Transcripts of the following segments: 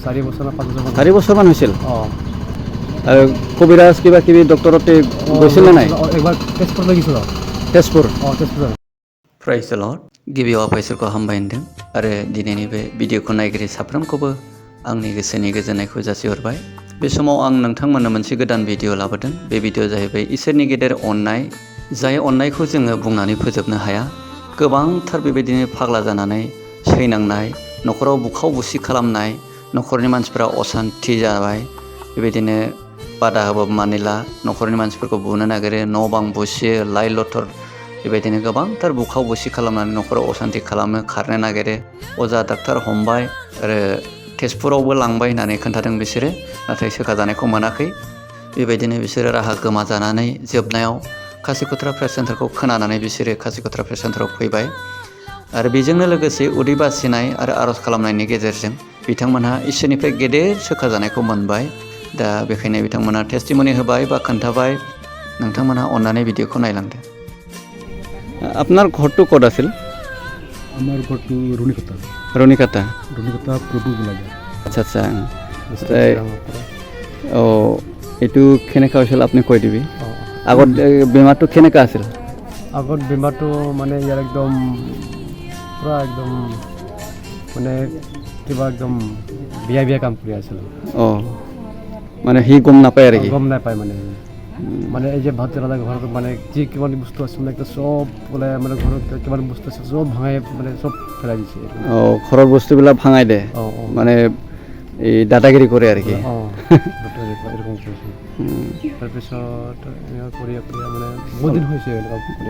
4 বছৰ না 5 বছৰ 4 বছৰমান হৈছিল আৰু কবিৰাজ কিবা কিবি ডক্টৰতে গৈছিল না নাই একবাৰ টেষ্টৰ লাগিছিল তেজপুৰ টেষ্টৰ प्राइज द लर्ड गिबियाव आफा इसोरखौ हामबाय होनदों आरो दिनैनि बे भिडिअखौ नायगिरि साफ्रोमखौबो आंनि गोसोनि गोजोननायखौ जासिहरबाय बे समाव आं नोंथांमोननो मोनसे गोदान भिडिअ लाबोदों बे भिडिअ जाहैबाय इसोरनि गेदेर अननाय जाय अननायखौ जोङो बुंनानै फोजोबनो हाया गोबांथार बेबायदिनो फाग्ला जानानै सैनांनाय न'खराव बुखाव बुसि खालामनाय न'खरनि मानसिफोरा असान्थि जाबाय बेबायदिनो बादा होबाबो मानिला न'खरनि मानसिफोरखौ बुनो नागिरो न' बां बुसियो लाइ लथर बेबायदिनो गोबांथार बुखाव बुसि खालामनानै न'खराव असान्थि खालामो खारनो नागिरो अजा डाक्टार हमबाय आरो तेजपुरावबो लांबाय होननानै खोन्थादों बिसोरो नाथाय सोखाजानायखौ मोनाखै बेबायदिनो बिसोरो राहा गोमाजानानै जोबनायाव काशिकत्रा प्रेस सेन्टारखौ खोनानानै बिसोरो काशिकत्रा प्रेस सेन्टाराव फैबाय आरो बेजोंनो लोगोसे उदै बासिनाय आरो आर'ज खालामनायनि गेजेरजों बिथांमोनहा इसोरनिफ्राय गेदेर सोखाजानायखौ मोनबाय दा बेखायनो बिथांमोनहा टेस्टिमनि होबाय बा खोन्थाबाय नोंथांमोनहा अन्नानै भिडिअखौ नायलांदो আপনার ঘরটো ক'ত আছিল আমার ঘরটো রুনিকতা রুনিকতা প্রভু বিলাগা আচ্ছা আচ্ছা ও এইটো কেনেকা হৈছিল আপুনি কৈ দিবি আগত বেমাৰটো কেনেকা আছিল আগত বেমাৰটো মানে ইয়াৰ একদম পুৰা একদম মানে কিবা একদম বিয়া কাম কৰি আছিল মানে সি গম নাপায় আৰু কি গম নাপায় মানে এই যে ভাত জ্বলা ঘৰত মানে যি কিমান বস্তু আছে মানে সব বোলে মানে ঘৰত কিমান বস্তু আছে সব ভাঙাই মানে সব পেলাই দিছে ঘৰৰ বস্তুবিলাক ভাঙাই দে মানে এই দাদাগিৰি কৰে আৰু কি তাৰপিছত কৰি মানে বহুত দিন হৈছে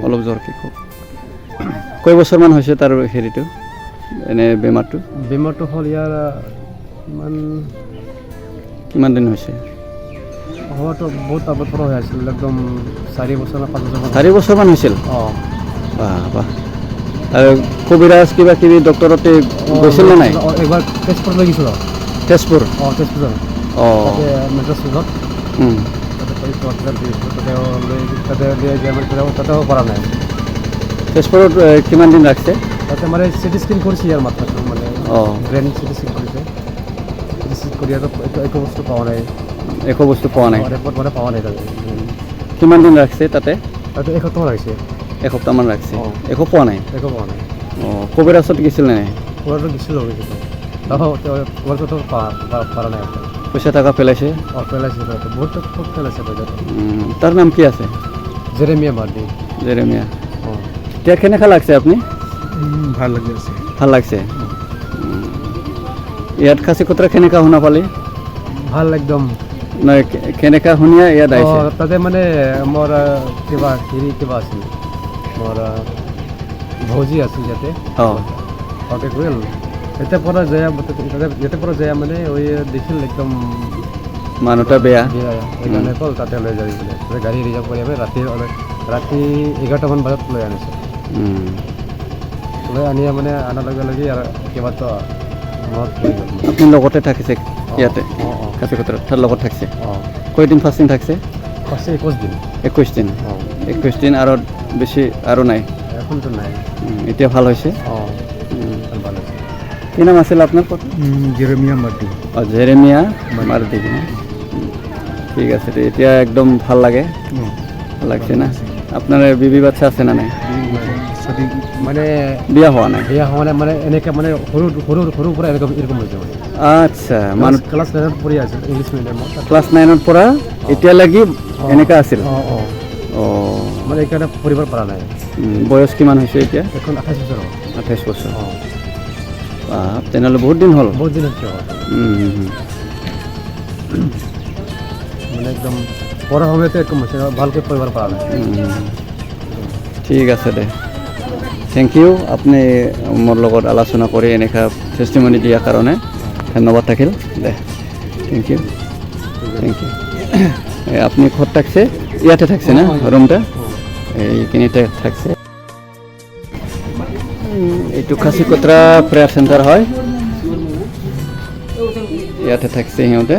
অলপ জ্বৰ কি কয় বছৰমান হৈছে তাৰ হেৰিটো এনে বেমাৰটো হ'ল ইয়াৰ কিমান দিন হৈছে হওয়াটো বহুত আগৰ পৰা হৈ আছিল একদম 4 বছৰ না 5 বছৰ 4 বছৰমান হৈছিল বাহ আৰু কবিৰাজ কিবা কিবি ডক্টৰতে গৈছিল না নাই একবাৰ টেষ্টৰ লাগিছিল তেজপুৰ তাতেও পৰা নাই তেজপুৰত কিমান দিন ৰাখছে তাতে মানে চিটি স্কেন কৰিছে ইয়াৰ মাথাটো মানে ব্ৰেইন চিটি স্কেন কৰিছে চিটি স্কেন কৰি আৰু একো বস্তু পোৱা নাই ৰিপৰ্ট মানে পোৱা নাই তাতে কিমান দিন ৰাখছে তাতে এসপ্তাহ ৰাখছে এসপ্তাহমান ৰাখছে একো পোৱা নাই কবিৰাজত গৈছিল নাই কবিৰাজত গৈছিল পৰা নাই পইচা টকা পেলাইছে বহুত পেলাইছে তাৰ নাম কি আছে জেৰেমিয়া মাৰ্ডি এতিয়া কেনেকা লাগছে আপুনি ভাল লাগছে ইয়াত কাশিকত্ৰা কেনেকা শুনা পালি ভাল একদম নাই কেনেকা শুনিয়া ইয়াত আহিছে তাতে মানে মোৰ কিবা আছিল মোৰ ভৌজি আছিল ইয়াতে তাতে গ'ল ইয়াতে পৰা যায় মানে দেখিল একদম মানুহটা বেয়া সেইকাৰণে ক'ল তাতে লৈ যাবি বোলে গাড়ী ৰিজাৰ্ভ কৰি আমি ৰাতি 11টামান বজাত লৈ আনিছোঁ লৈ আনি মানে আনাৰ লগে লগে আৰু কেইবাটাও মনত পৰি গ'ল আপুনি লগতে থাকিছে ইয়াতে কাশিকত্ৰাত তাৰ লগত থাকছে কয়দিন ফাষ্টিং থাকছে 21 দিন আৰু বেছি আৰু নাই এখনতো নাই এতিয়া ভাল হৈছে ভাল হৈছে কি নাম আছিল আপোনাৰ জেৰেমিয়া মাৰ্ডি জেৰেমিয়া মাৰ্ডি ঠিক আছে এতিয়া একদম ভাল লাগছে না আপোনাৰ বিবি বাচ্চা আছে না নাই মানে বিয়া হোৱা নাই মানে এনেকৈ মানে সৰু পৰা এরকম হৈছে মানে আচ্ছা মানে ক্লাছ 9ত পঢ়ি আছিল ইংলিছ মিডিয়ামত ক্লাছ 9ত পৰা এতিয়া লাগি এনেকা আছিল মানে এইকাৰণে পঢ়িব পৰা নাই বয়স কিমান হৈছে এতিয়া এখন 28 বছৰ তেনেহ'লে বহুত দিন হৈছে মানে একদম পঢ়া সময়তে একদম হৈছে ভালকৈ পঢ়িব পৰা নাই ঠিক আছে দে থেংক ইউ আপুনি মোৰ লগত আলোচনা কৰি এনেকা টেষ্টিমনি দিয়াৰ কাৰণে ধন্যবাদ থাকিল দে থেংক ইউ আপনি ক'ত থাকছে ইয়াতে থাকছে না রুমটা এইখিনিতে থাকছে এইটো কাশিকত্ৰা প্ৰেয়াৰ চেণ্টাৰ হয় ইয়াতে থাকছে সিহঁতে